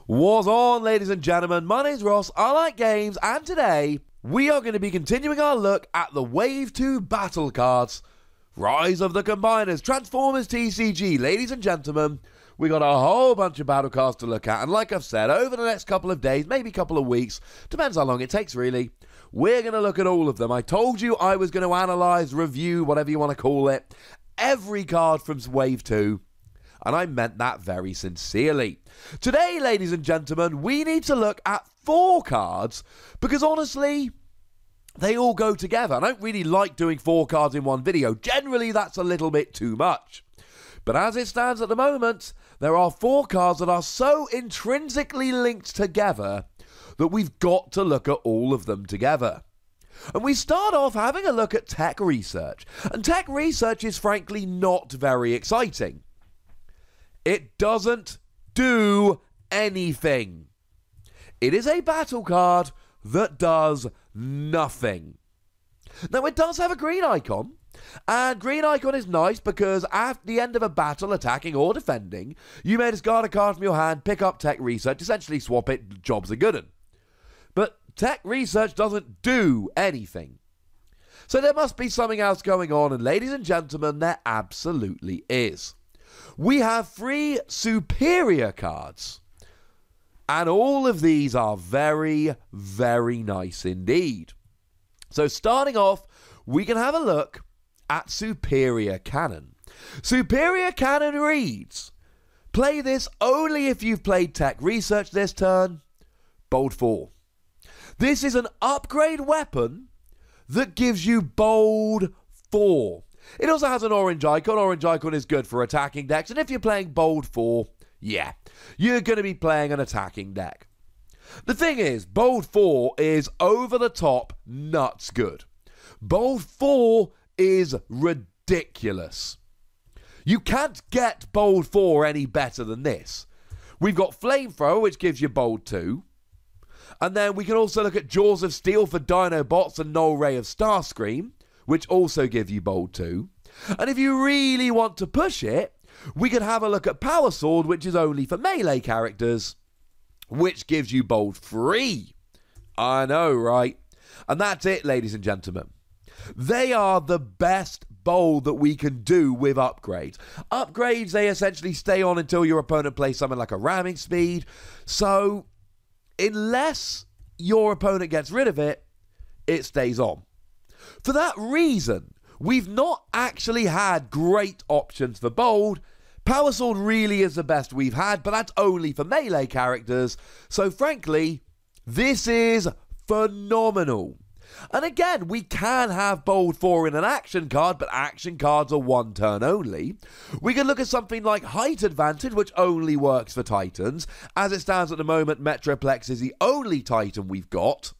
What's on, ladies and gentlemen? My name's Ross, I like games, and today we are going to be continuing our look at the Wave 2 battle cards. Rise of the Combiners, Transformers TCG. Ladies and gentlemen, we got a whole bunch of battle cards to look at, and like I've said, over the next couple of days, maybe couple of weeks, depends how long it takes really, we're going to look at all of them. I told you I was going to analyse, review, whatever you want to call it, every card from Wave 2. And I meant that very sincerely. Today, ladies and gentlemen, we need to look at 4 cards because honestly, they all go together. I don't really like doing 4 cards in one video. Generally, that's a little bit too much. But as it stands at the moment, there are 4 cards that are so intrinsically linked together that we've got to look at all of them together. And we start off having a look at tech research. And tech research is frankly not very exciting. It doesn't do anything. It is a battle card that does nothing. Now, it does have a green icon, and green icon is nice because at the end of a battle, attacking or defending, you may discard a card from your hand, pick up tech research, essentially swap it, jobs are good. But tech research doesn't do anything. So there must be something else going on, and ladies and gentlemen, there absolutely is. We have 3 superior cards, and all of these are very, very nice indeed. So starting off, we can have a look at Superior Cannon. Superior Cannon reads, play this only if you've played Tech Research this turn, Bold 4. This is an upgrade weapon that gives you Bold 4. It also has an orange icon. Orange icon is good for attacking decks. And if you're playing Bold 4, yeah, you're going to be playing an attacking deck. The thing is, Bold 4 is over the top nuts good. Bold 4 is ridiculous. You can't get Bold 4 any better than this. We've got Flamethrower, which gives you Bold 2. And then we can also look at Jaws of Steel for Dinobots and Null Ray of Starscream, which also give you Bold 2. And if you really want to push it, we could have a look at Power Sword, which is only for melee characters, which gives you Bold 3. I know, right? And that's it, ladies and gentlemen. They are the best bold that we can do with upgrades. Upgrades, they essentially stay on until your opponent plays something like a ramming speed. So, unless your opponent gets rid of it, it stays on. For that reason, we've not actually had great options for bold. Power Sword really is the best we've had, but that's only for melee characters. So frankly, this is phenomenal. And again, we can have Bold 4 in an action card, but action cards are 1 turn only. We can look at something like Height Advantage, which only works for Titans. As it stands at the moment, Metroplex is the only Titan we've got.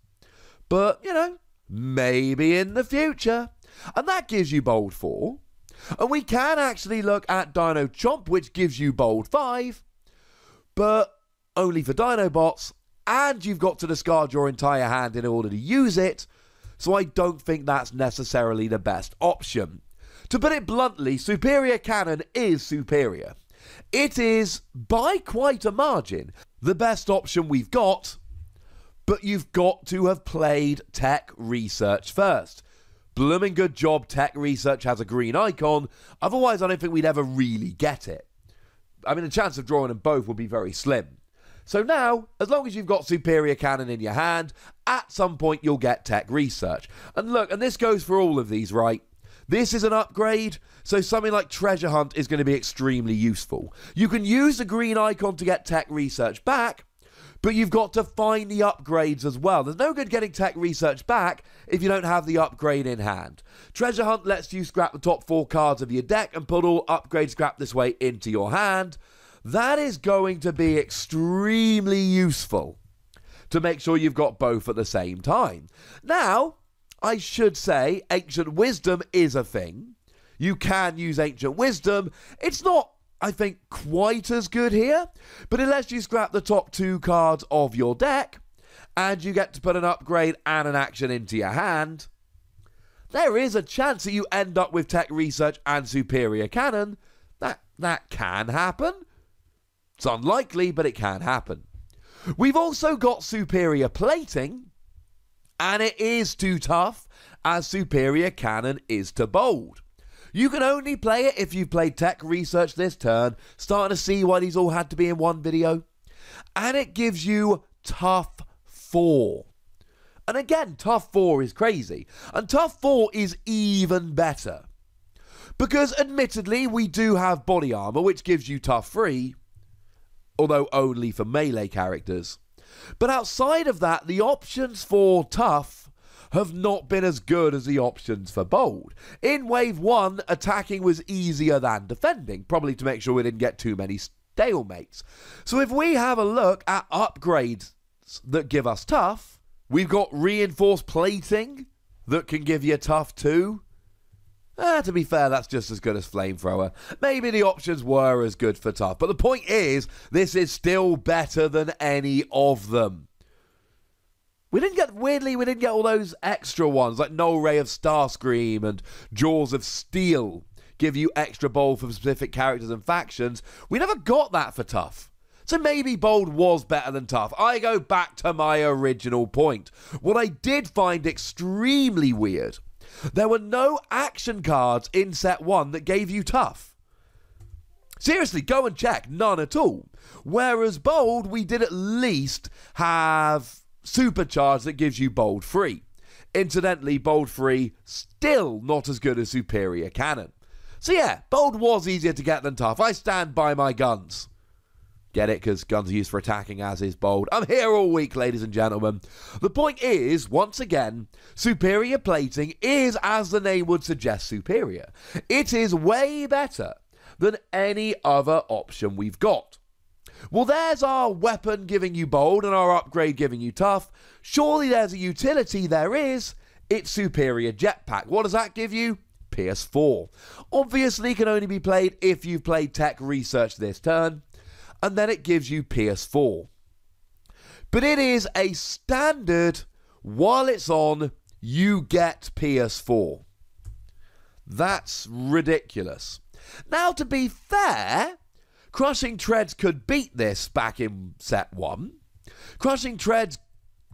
But, you know, maybe in the future. And that gives you Bold 4. And we can actually look at Dino Chomp, which gives you Bold 5. But only for Dinobots. And you've got to discard your entire hand in order to use it. So I don't think that's necessarily the best option. To put it bluntly, Superior Cannon is superior. It is, by quite a margin, the best option we've got. But you've got to have played Tech Research first. Blooming good job Tech Research has a green icon. Otherwise, I don't think we'd ever really get it. I mean, the chance of drawing them both would be very slim. So now, as long as you've got Superior Cannon in your hand, at some point you'll get Tech Research. And look, and this goes for all of these, right? This is an upgrade, so something like Treasure Hunt is going to be extremely useful. You can use the green icon to get Tech Research back, but you've got to find the upgrades as well. There's no good getting Tech Research back if you don't have the upgrade in hand. Treasure Hunt lets you scrap the top 4 cards of your deck and put all upgrade scrap this way into your hand. That is going to be extremely useful to make sure you've got both at the same time. Now, I should say Ancient Wisdom is a thing. You can use Ancient Wisdom. It's not, I think, quite as good here, but it lets you scrap the top 2 cards of your deck, and you get to put an upgrade and an action into your hand. There is a chance that you end up with Tech Research and Superior Cannon. That can happen. It's unlikely, but it can happen. We've also got superior plating, and it is too tough, as superior cannon is to bold. You can only play it if you've played tech research this turn, starting to see why these all had to be in one video. And it gives you tough 4. And again, tough 4 is crazy. And tough 4 is even better. Because admittedly, we do have body armor, which gives you tough 3, although only for melee characters. But outside of that, the options for tough have not been as good as the options for bold. In Wave 1, attacking was easier than defending, probably to make sure we didn't get too many stalemates. So if we have a look at upgrades that give us tough, we've got reinforced plating that can give you tough 2. To be fair, that's just as good as flamethrower. Maybe the options were as good for tough, but the point is, this is still better than any of them. Weirdly, we didn't get all those extra ones, like Null Ray of Starscream and Jaws of Steel, give you extra bold for specific characters and factions. We never got that for tough. So maybe bold was better than tough. I go back to my original point. What I did find extremely weird, there were no action cards in set 1 that gave you tough. Seriously, go and check. None at all. Whereas bold, we did at least have supercharge that gives you bold 3. Incidentally, bold 3 still not as good as superior cannon. So yeah, bold was easier to get than tough. I stand by my guns. Get it? Because guns are used for attacking, as is bold. I'm here all week, ladies and gentlemen. The point is, once again, superior plating is, as the name would suggest, superior. It is way better than any other option we've got. Well, there's our weapon giving you bold and our upgrade giving you tough. Surely there's a utility. There is. It's superior jetpack. What does that give you? PS4. Obviously can only be played if you've played tech research this turn. And then it gives you PS4. But it is a standard, while it's on, you get PS4. That's ridiculous. Now, to be fair, Crushing Treads could beat this back in set 1. Crushing Treads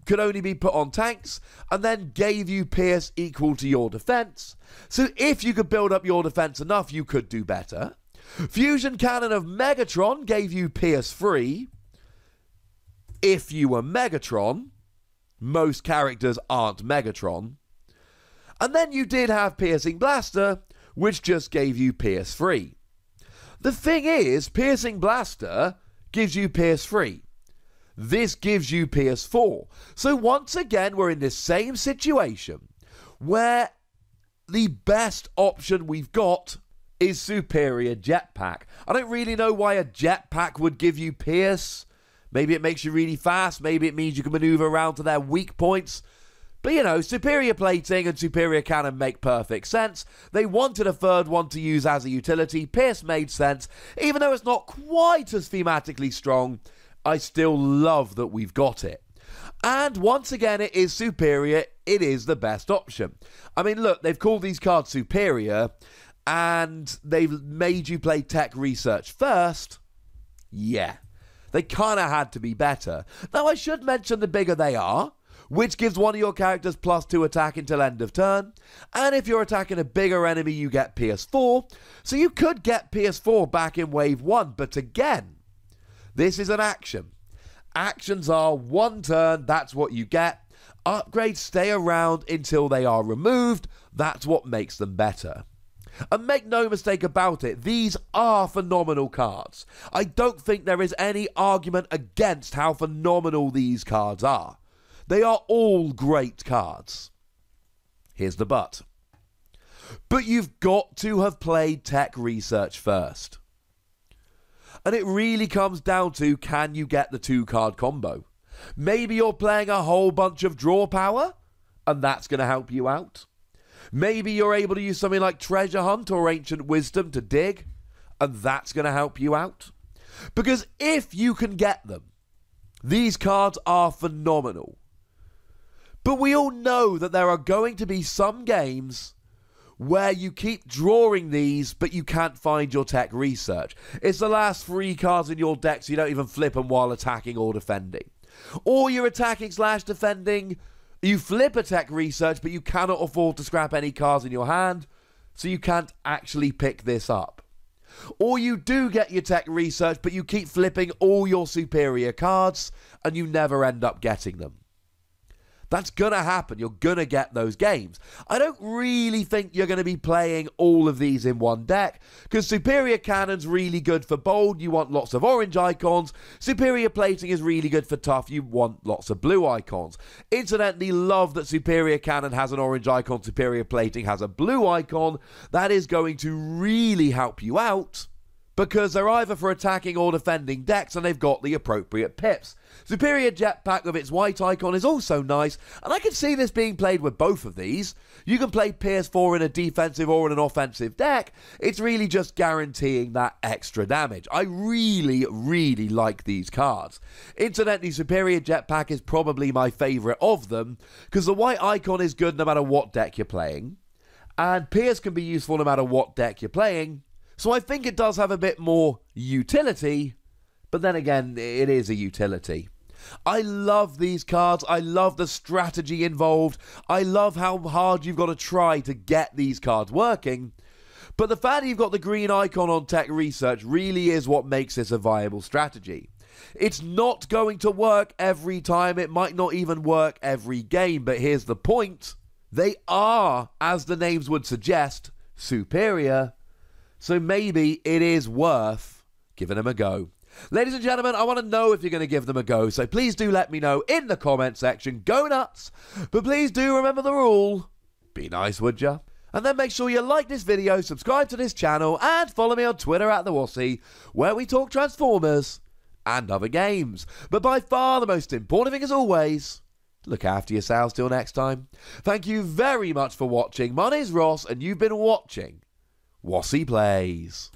could only be put on tanks and then gave you Pierce equal to your defense. So if you could build up your defense enough, you could do better. Fusion Cannon of Megatron gave you PS3. If you were Megatron, most characters aren't Megatron. And then you did have Piercing Blaster, which just gave you PS3. The thing is, Piercing Blaster gives you PS3. This gives you PS4. So once again, we're in this same situation where the best option we've got is superior jetpack. I don't really know why a jetpack would give you Pierce. Maybe it makes you really fast. Maybe it means you can maneuver around to their weak points. But, you know, superior plating and superior cannon make perfect sense. They wanted a third one to use as a utility. Pierce made sense. Even though it's not quite as thematically strong, I still love that we've got it. And once again, it is superior. It is the best option. I mean, look, they've called these cards superior, and they've made you play tech research first. Yeah, they kind of had to be better. Now, I should mention the bigger they are, which gives one of your characters +2 attack until end of turn. And if you're attacking a bigger enemy, you get PS4. So you could get PS4 back in Wave 1. But again, this is an action. Actions are 1 turn. That's what you get. Upgrades stay around until they are removed. That's what makes them better. And make no mistake about it, these are phenomenal cards. I don't think there is any argument against how phenomenal these cards are. They are all great cards. Here's the but. But you've got to have played tech research first. And it really comes down to, can you get the 2-card combo? Maybe you're playing a whole bunch of draw power, and that's going to help you out. Maybe you're able to use something like Treasure Hunt or Ancient Wisdom to dig, and that's going to help you out. Because if you can get them, these cards are phenomenal. But we all know that there are going to be some games where you keep drawing these, but you can't find your tech research. It's the last 3 cards in your deck, so you don't even flip them while attacking or defending. Or you're attacking slash defending, you flip a tech research, but you cannot afford to scrap any cards in your hand, so you can't actually pick this up. Or you do get your tech research, but you keep flipping all your superior cards, and you never end up getting them. That's going to happen. You're going to get those games. I don't really think you're going to be playing all of these in one deck, because Superior Cannon's really good for bold. You want lots of orange icons. Superior Plating is really good for tough. You want lots of blue icons. Incidentally, love that Superior Cannon has an orange icon. Superior Plating has a blue icon. That is going to really help you out, because they're either for attacking or defending decks, and they've got the appropriate pips. Superior Jetpack with its white icon is also nice, and I can see this being played with both of these. You can play Pierce 4 in a defensive or in an offensive deck. It's really just guaranteeing that extra damage. I really, really like these cards. Incidentally, Superior Jetpack is probably my favourite of them, because the white icon is good no matter what deck you're playing, and Pierce can be useful no matter what deck you're playing. So I think it does have a bit more utility, but then again, it is a utility. I love these cards. I love the strategy involved. I love how hard you've got to try to get these cards working. But the fact that you've got the green icon on tech research really is what makes this a viable strategy. It's not going to work every time. It might not even work every game, but here's the point. They are, as the names would suggest, superior. So maybe it is worth giving them a go. Ladies and gentlemen, I want to know if you're going to give them a go, so please do let me know in the comment section. Go nuts! But please do remember the rule. Be nice, would ya? And then make sure you like this video, subscribe to this channel, and follow me on Twitter at the Wossy, where we talk Transformers and other games. But by far the most important thing as always, look after yourselves till next time. Thank you very much for watching. My name's Ross, and you've been watching Wossy Plays.